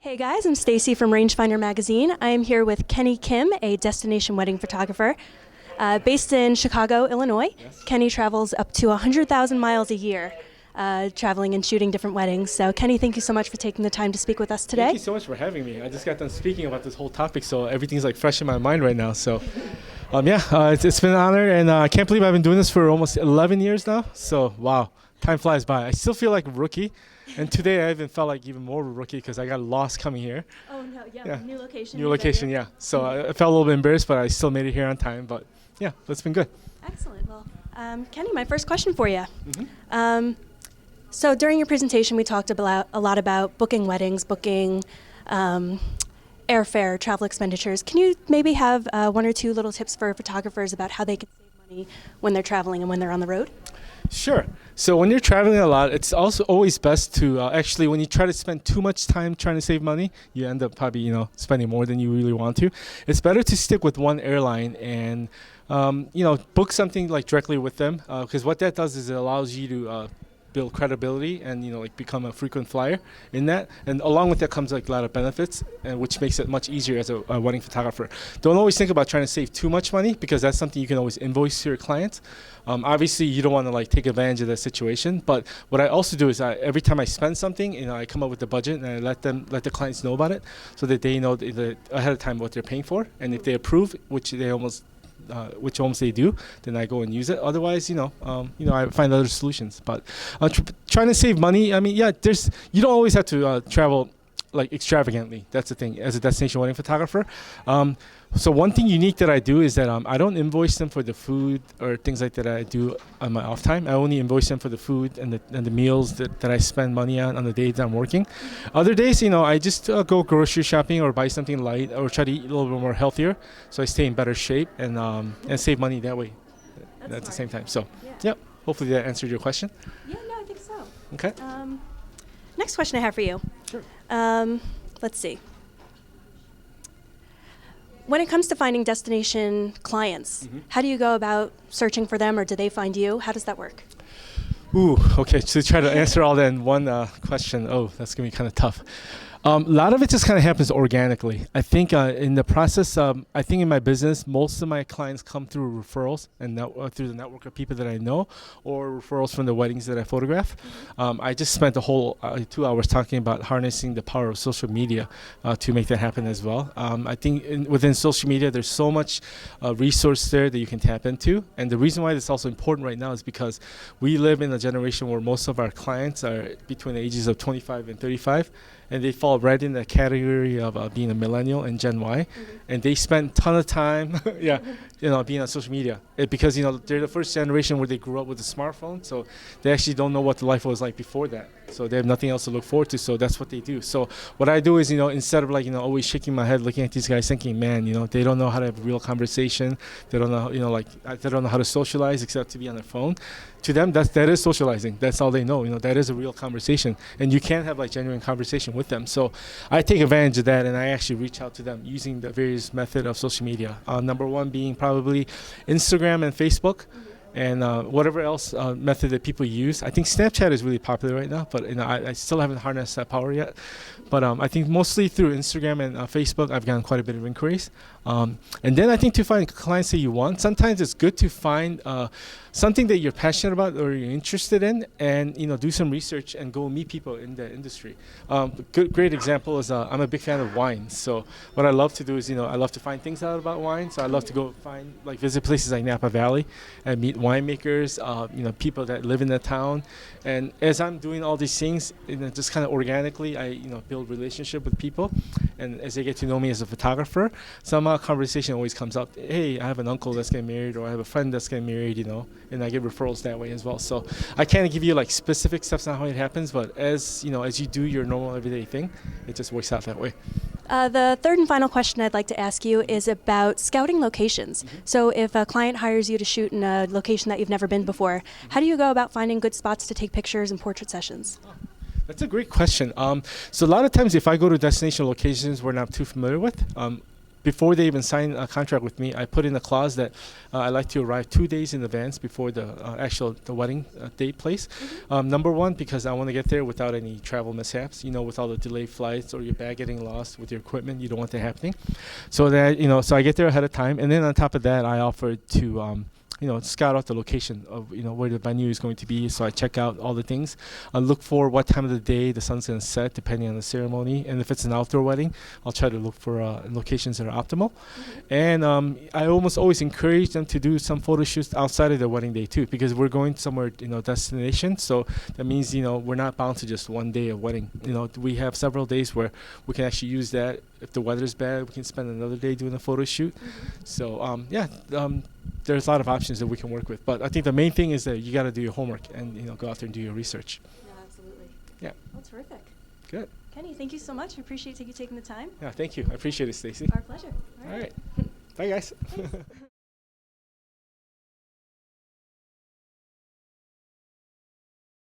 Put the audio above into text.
Hey guys, I'm Stacy from Rangefinder Magazine. I am here with Kenny Kim, a destination wedding photographer. Based in Chicago, Illinois, Yes. Kenny travels up to 100,000 miles a year, traveling and shooting different weddings. So Kenny, thank you so much for taking the time to speak with us today. Thank you so much for having me. I just got done speaking about this whole topic, so everything's like fresh in my mind right now. So, it's been an honor, and I can't believe I've been doing this for almost 11 years now. So, wow, time flies by. I still feel like a rookie, and today I even felt like even more of a rookie because I got lost coming here. Oh no, Yeah. new location. New location, yeah. So I felt a little bit embarrassed, but I still made it here on time. But yeah, it's been good. Excellent. Well, Kenny, my first question for you. Mm-hmm. So during your presentation, we talked about a lot about booking weddings, booking airfare, travel expenditures. Can you maybe have one or two little tips for photographers about how they can save money when they're traveling and when they're on the road? Sure. So when you're traveling a lot, it's also always best to actually, when you try to spend too much time trying to save money, you end up probably spending more than you really want to. It's better to stick with one airline and book something like directly with them, because what that does is it allows you to build credibility and become a frequent flyer in that, and along with that comes like a lot of benefits, and which makes it much easier as a wedding photographer. Don't always think about trying to save too much money, because that's something you can always invoice to your clients. Obviously you don't want to take advantage of that situation, but what I also do is every time I spend something, I come up with the budget and I let the clients know about it, so that they know ahead of time what they're paying for, and if they approve, which almost they do, then I go and use it. Otherwise, I find other solutions. But trying to save money, you don't always have to travel like extravagantly. That's the thing as a destination wedding photographer. So one thing unique that I do is that I don't invoice them for the food or things like that I do on my off time. I only invoice them for the food and the meals that I spend money on the days that I'm working. Other days, I just go grocery shopping or buy something light or try to eat a little bit more healthier, so I stay in better shape and save money that way at the same time. So, yeah. Hopefully that answered your question. Yeah, no, I think so. Okay. Next question I have for you. Sure. Let's see. When it comes to finding destination clients, how do you go about searching for them, or do they find you? How does that work? Ooh, okay. To try to answer all that in one question, that's going to be kind of tough. A lot of it just kind of happens organically. I think in the process, I think in my business, most of my clients come through referrals and through the network of people that I know, or referrals from the weddings that I photograph. I just spent the whole 2 hours talking about harnessing the power of social media to make that happen as well. I think within social media, there's so much resource there that you can tap into. And the reason why this is also important right now is because we live in a generation where most of our clients are between the ages of 25 and 35. And they fall right in the category of being a millennial and Gen Y, and they spend a ton of time, being on social media because they're the first generation where they grew up with a smartphone, so they actually don't know what the life was like before that. So they have nothing else to look forward to. So that's what they do. So what I do is instead of always shaking my head looking at these guys thinking, man, they don't know how to have a real conversation. They don't know they don't know how to socialize except to be on their phone. To them, that is socializing. That's all they know. That is a real conversation, and you can't have genuine conversation with them. So I take advantage of that, and I actually reach out to them using the various method of social media. Number one being probably Instagram and Facebook, and whatever else method that people use. I think Snapchat is really popular right now, but I still haven't harnessed that power yet. But I think mostly through Instagram and Facebook, I've gotten quite a bit of inquiries. And then I think to find clients that you want, sometimes it's good to find something that you're passionate about or you're interested in, and do some research and go meet people in the industry. Great example is I'm a big fan of wine. So what I love to do is I love to find things out about wine. So I love to go visit places like Napa Valley and meet winemakers, people that live in the town. And as I'm doing all these things, just kind of organically, I build relationship with people, and as they get to know me as a photographer, somehow conversation always comes up. Hey, I have an uncle that's getting married, or I have a friend that's getting married, and I get referrals that way as well. So I can't give you specific steps on how it happens, but as you do your normal everyday thing, it just works out that way. The third and final question I'd like to ask you is about scouting locations. So if a client hires you to shoot in a location that you've never been before, how do you go about finding good spots to take pictures and portrait sessions? That's a great question. So a lot of times if I go to destination locations we're not too familiar with, before they even sign a contract with me, I put in a clause that I like to arrive 2 days in advance before the wedding date place. Number one, because I want to get there without any travel mishaps. With all the delayed flights or your bag getting lost with your equipment, you don't want that happening. So that so I get there ahead of time, and then on top of that, I offer to scout out the location of where the venue is going to be. So I check out all the things. I look for what time of the day the sun's going to set, depending on the ceremony. And if it's an outdoor wedding, I'll try to look for locations that are optimal. And I almost always encourage them to do some photo shoots outside of their wedding day too, because we're going somewhere, destination. So that means we're not bound to just one day of wedding. We have several days where we can actually use that. If the weather's bad, we can spend another day doing a photo shoot. So there's a lot of options that we can work with, but I think the main thing is that you got to do your homework and go out there and do your research. No, absolutely. Yeah. Well, terrific. Good. Kenny, thank you so much. I appreciate you taking the time. Yeah, thank you. I appreciate it, Stacy. Our pleasure. All right. Bye, guys.